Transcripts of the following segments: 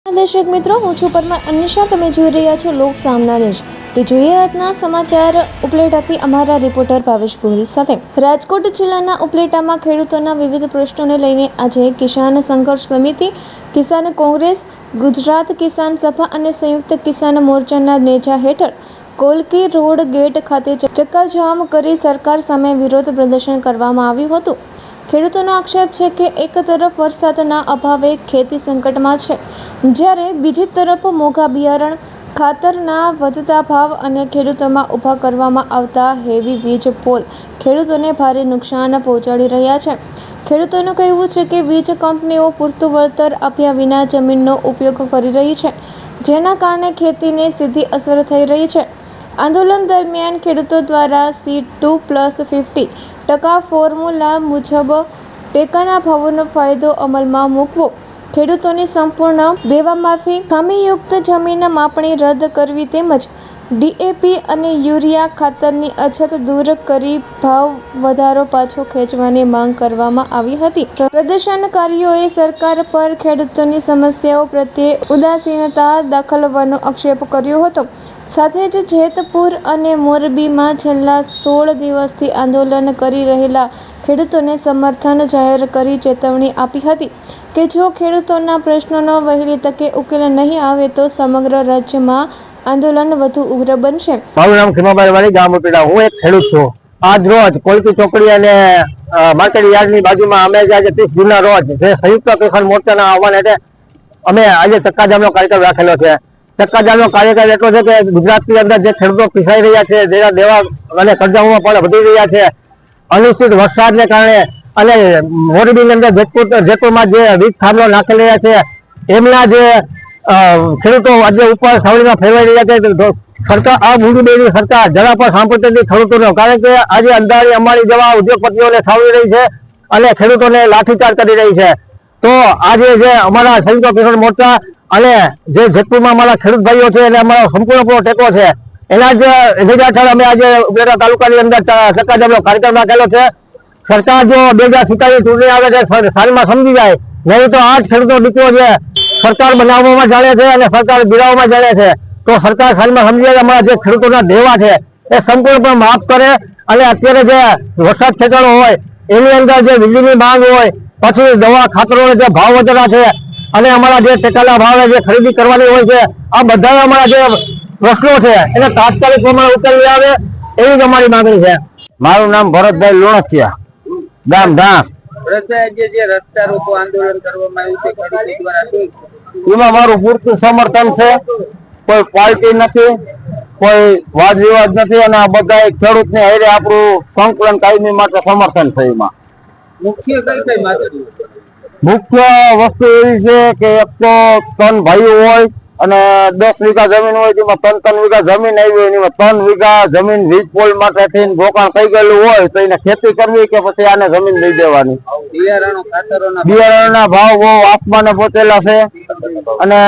દર્શક મિત્રો, હું છું પરમાર અનિશા. તમે જોઈ રહ્યા છો લોક સામના ન્યૂઝ. તો જોઈએ આજના સમાચાર ઉપલેટાથી અમારા રિપોર્ટર ભાવેશ ગોહિલ સાથે. રાજકોટ જિલ્લાના ઉપલેટામાં ખેડૂતોના વિવિધ પ્રશ્નોને લઈને આજે કિસાન સંઘર્ષ સમિતિ, કિસાન કોંગ્રેસ, ગુજરાત કિસાન સભા અને સંયુક્ત કિસાન મોરચાના નેજા હેઠળ કોલકી રોડ ગેટ ખાતે ચક્કાજામ કરી સરકાર સામે વિરોધ પ્રદર્શન કરવામાં આવ્યું હતું. ખેડૂતોનો આક્ષેપ છે કે એક તરફ વરસાદના અભાવે ખેતી સંકટમાં છે, જ્યારે બીજી તરફ મોંઘા બિયારણ, ખાતરના વધતા ભાવ અને ખેડૂતોમાં ઊભા કરવામાં આવતા હેવી વીજ પોલ ખેડૂતોને ભારે નુકસાન પહોંચાડી રહ્યા છે. ખેડૂતોનું કહેવું છે કે વીજ કંપનીઓ પૂરતું વળતર આપ્યા વિના જમીનનો ઉપયોગ કરી રહી છે, જેના કારણે ખેતીને સીધી અસર થઈ રહી છે. આંદોલન દરમિયાન ખેડૂતો દ્વારા C2+50% ફોર્મ્યુલા મુજબ ટેકાના ભાવોનો ફાયદો અમલમાં મૂકવો, ખેડૂતોની સંપૂર્ણ દેવામાફી, ખામીયુક્ત જમીન માપણી રદ કરવી તેમજ DAP અને યુરિયા ખાતરની અછત દૂર કરી ભાવ વધારો પાછો ખેંચવાની માંગ કરવામાં આવી હતી. પ્રદર્શનકારીઓએ સરકાર પર ખેડૂતોની સમસ્યાઓ પ્રત્યે ઉદાસીનતા દાખવવાનો આક્ષેપ કર્યો હતો. સાથે જ જેતપુર અને મોરબીમાં છેલ્લા 16 દિવસથી આંદોલન કરી રહેલા ખેડૂતોને સમર્થન જાહેર કરી ચેતવણી આપી હતી કે જો ખેડૂતોના પ્રશ્નોનો વહેલી તકે ઉકેલ નહીં આવે તો સમગ્ર રાજ્યમાં આંદોલન વધુ ઉગ્ર બનશે. મારું નામ ખીમાભાઈ વાળી, ગામ ઉપલેટા. હું એક ખેડૂત છું. આજ રોજ કોલકી ચોકડી અને માર્કેટ યાર્ડની બાજુમાં અમે આજે 30 જૂનના રોજ જે સંયુક્ત કિસાન મોરચાના આહવાન હેઠળ અમે આજે ચક્કાજામનો કાર્યક્રમ રાખેલો છે. ચક્કાજામનો કાર્યક્રમ એટલો છે કે ગુજરાતની અંદર જે ખેડૂતો પીસાઈ રહ્યા છે, જેના દેવા અને કરજાઓમાં પણ વધી રહ્યા છે, અનિશ્ચિત વરસાદને કારણે અને મોરબીની અંદર જેતપુરમાં જે વીજ થાંભલો નાખી રહ્યા છે, એમના જે ખેડૂતો આજે ઉપર સાવલીમાં ફેરવાઈ રહ્યા છે. સરકાર આ મૂડીની સરકાર જરા પણ સાંભળતી નથી ખેડૂતોનો, કારણ કે આજે અંદાણી અંબાણી જેવા ઉદ્યોગપતિઓને સાવલી રહી છે અને ખેડૂતોને લાઠીચાર્જ કરી રહી છે. તો આજે જે અમારા સંયુક્ત કિસાન મોરચા અને જે જેતપુરમાં અમારા ખેડૂત ભાઈઓ છે એને અમારો સંપૂર્ણ ટેકો છે, એના જ નેજા હેઠળ અમે આજે ઉપલેટા તાલુકાની અંદર ચક્કાજામનો કાર્યક્રમ રાખેલો છે. સરકાર જો 2047 ચૂંટણી આવે છે સાલમાં સમજી જાય, નહીં તો આ જ ખેડૂતો દીકરો છે સરકાર બનાવવામાં જાણે છે અને સરકાર બિરાવવામાં જાણે છે. તો સરકાર સાલમાં સમજી જાય અમારા જે ખેડૂતોના દેવા છે એ સંપૂર્ણપણે માફ કરે અને અત્યારે જે વરસાદ ખેંચાણો હોય એની અંદર જે વીજળીની માંગ હોય, પછી દવા ખાતરોના જે ભાવ વધારા છે અને અમારા જે ટેકાના ભાવે જે ખરીદી કરવાની હોય છે, આ બધા અમારા જે પ્રશ્નો છે એને તાત્કાલિક પ્રમાણે ઉકેલી આવે એવી જ અમારી માંગણી છે. મારું નામ ભરતભાઈ લુણસિયા, ગામ ધામ. રસ્તા રોકો આંદોલન કરવામાં આવ્યું છે, એમાં મારું પૂરતું સમર્થન છે. કોઈ પાર્ટી નથી, કોઈ વાદ વિવાદ નથી અને આ બધા ખેડૂતને હારે આપણું સંકલન કાયમી માટે સમર્થન છે. એમાં મુખ્ય કઈ માગણી? મુખ્ય વસ્તુ એવી છે કે એક તો 3 ભાઈઓ હોય અને 10 વીઘા જમીન હોય, જેમાં 3 વીઘા જમીન આવી હોય, એમાં 3 વીઘા જમીન વીજ પોલ માટે થઈને રોકાણ થઈ ગયેલું હોય તો એને ખેતી કરવી કે પછી આને જમીન દઈ દેવાની. બિયારણના ભાવ બહુ આસમાને પહોંચેલા છે અને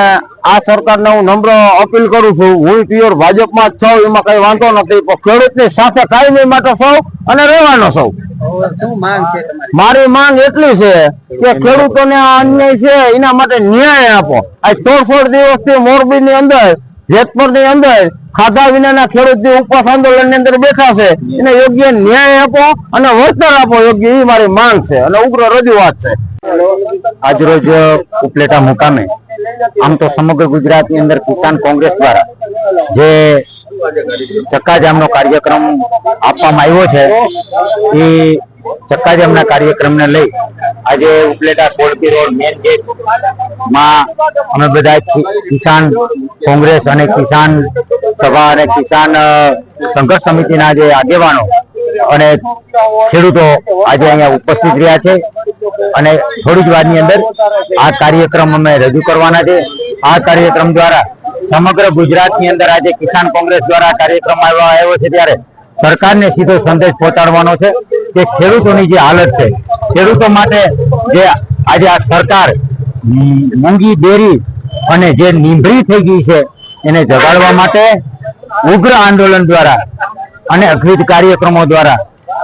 આ સરકારને હું નમ્ર અપીલ કરું છું. હું પ્યોર ભાજપમાં જ છું, એમાં કઈ વાંધો નથી, પણ ખેડૂતની સાથે કાયમી માટે સૌ અને રહેવાનો સૌ. મારી માંગ એટલી છે કે ખેડૂતોને આ અન્યાય છે એના માટે ન્યાય આપો. આ 16 દિવસથી મોરબીની અંદર, જેતપુરની અંદર ખાધા વિનાના ખેડૂત જે ઉપવાસ આંદોલન ની અંદર બેઠા છે એને યોગ્ય ન્યાય આપો અને વળતર આપો યોગ્ય, એ મારી માંગ છે અને ઉગ્ર રજૂઆત છે. આજરોજ ઉપલેટા મુકામે આમ તો સમગ્ર ગુજરાતની અંદર કિસાન કોંગ્રેસ દ્વારા જે ચક્કાજામનો કાર્યક્રમ આપવામાં આવ્યો છે, એ ચક્કાજામના કાર્યક્રમને લઈ આજે Upleta Kolki road main gate માં અમે બધા કિસાન કોંગ્રેસ અને કિસાન સભા અને કિસાન સંઘર્ષ સમિતિના જે આગેવાનો અને ખેડૂતો આજે અહીંયા ઉપસ્થિત રહ્યા છે અને થોડી જ વારની અંદર આ કાર્યક્રમ અમે રજૂ કરવાના છે. આ કાર્યક્રમ દ્વારા સમગ્ર ગુજરાતની અંદર આજે કિસાન કોંગ્રેસ દ્વારા કાર્યક્રમ આવ્યો છે, ત્યારે સરકારને સીધો સંદેશ પહોંચાડવાનો છે કે ખેડૂતોની જે હાલત છે, ખેડૂતો માટે જે આજે આ સરકાર મૂંગી બેરી અને જે નીંભળી થઈ ગઈ છે એને જગાડવા માટે ઉગ્ર આંદોલન દ્વારા અને અખિલ કાર્યક્રમો દ્વારા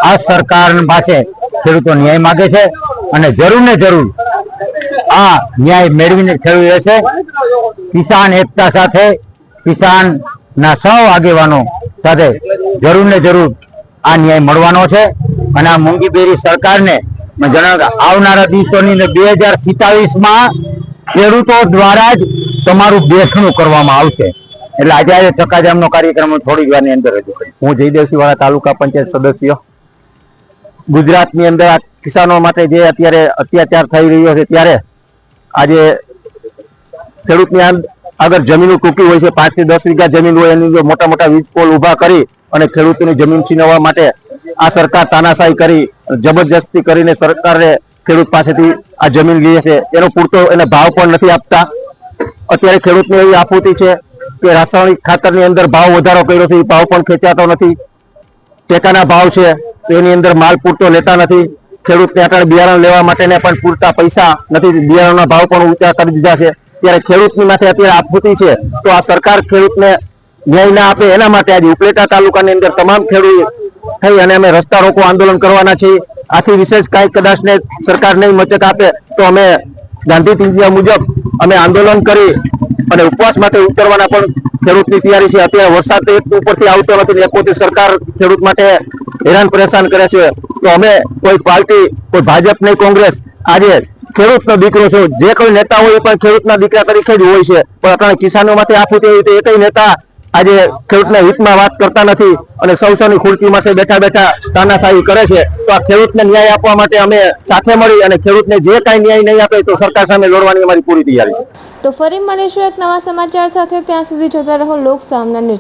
આ સરકાર પાસે ખેડૂતો ન્યાય માગે છે અને જરૂર ને જરૂર આ ન્યાય મેળવીને ખેડૂત રહેશે. કિસાન એકતા સાથે કિસાન ના સૌ આગેવાનો સાથે જરૂર ને જરૂર આ ન્યાય મળવાનો છે. અને આ મોંઘીબેરી સરકારને મેં જણાવ્યું કે આવનારા દિવસોની 2027માં ખેડૂતો દ્વારા જ તમારું બેસણું કરવામાં આવશે. એટલે આજે ચક્કાજામનો કાર્યક્રમ થોડી વારની અંદર રજૂ કરીશ. હું જયદેવસિંહ વાળા તાલુકા પંચાયત સદસ્ય. ગુજરાતની અંદર આ કિસાનો માટે જે અત્યારે અત્યાચાર થઈ રહ્યો છે ત્યારે આજે ખેડૂતની આગળ જમીનો ટૂંકી હોય છે, 5 થી 10 વીઘા જમીન હોય એની અંદર મોટા મોટા વીજ પોલ ઉભા કરી અને ખેડૂતોની જમીન છીનવવા માટે આ સરકાર તાનાશાહી કરી જબરજસ્તી કરીને સરકારે ખેડૂત પાસેથી આ જમીન લે છે. એનો પૂરતો એને ભાવ પણ નથી આપતા. અત્યારે ખેડૂતને એવી આપત્તિ છે કે રાસાયણિક ખાતરની અંદર ભાવ વધારો કર્યો છે, એ ભાવ પણ ખેંચાતો નથી. ટેકાના ભાવ છે તો એની અંદર માલ પૂરતો લેતા નથી. ખેડૂતને અત્યારે બિયારણ લેવા માટેને પણ પૂરતા પૈસા નથી, બિયારણના ભાવ પણ ઊંચા કરી દીધા છે. ત્યારે ખેડૂતની માથે અત્યારે આપત્તિ છે તો આ સરકાર ખેડૂતને ન્યાય ના આપે એના માટે આજે ઉપલેટા તાલુકાની અંદર તમામ ખેડૂત થઈ અને અમે રસ્તા રોકો આંદોલન કરવાના છીએ. આથી વિશેષ કાંઈ કદાચ ને સરકાર નહીં મચક આપે તો અમે ગાંધી ટીંજિયા મુજબ અમે આંદોલન કરી અને ઉપવાસ માટે ઉતરવાના પણ ખેડૂતની તૈયારી છે. અત્યારે વરસાદ તો એક ઉપરથી આવતો નથી ને એકોથી સરકાર ખેડૂત માટે હેરાન પરેશાન કરે છે. તો અમે કોઈ પાર્ટી, કોઈ ભાજપ નહીં, કોંગ્રેસ, આજે ખેડૂતનો દીકરો છે. જે કોઈ નેતા હોય એ પણ ખેડૂતના દીકરા તરીકે જ હોય છે. પણ અત્યારે કિસાનો માટે આપત્તિ હોય તો એકય નેતા આજે ખેડૂતના હિતમાં વાત કરતા નથી અને સૌની ખુરશી માટે બેઠા બેઠા તાનાશાહી કરે છે. તો આ ખેડૂતને ન્યાય આપવા માટે અમે સાથે મળી અને ખેડૂતને જે કાંઈ ન્યાય નહીં આપે તો સરકાર સામે લડવાની અમારી પૂરી તૈયારી છે. તો ફરી મળીશું એક નવા સમાચાર સાથે. ત્યાં સુધી જોતા રહો લોક સામના ન્યૂઝ.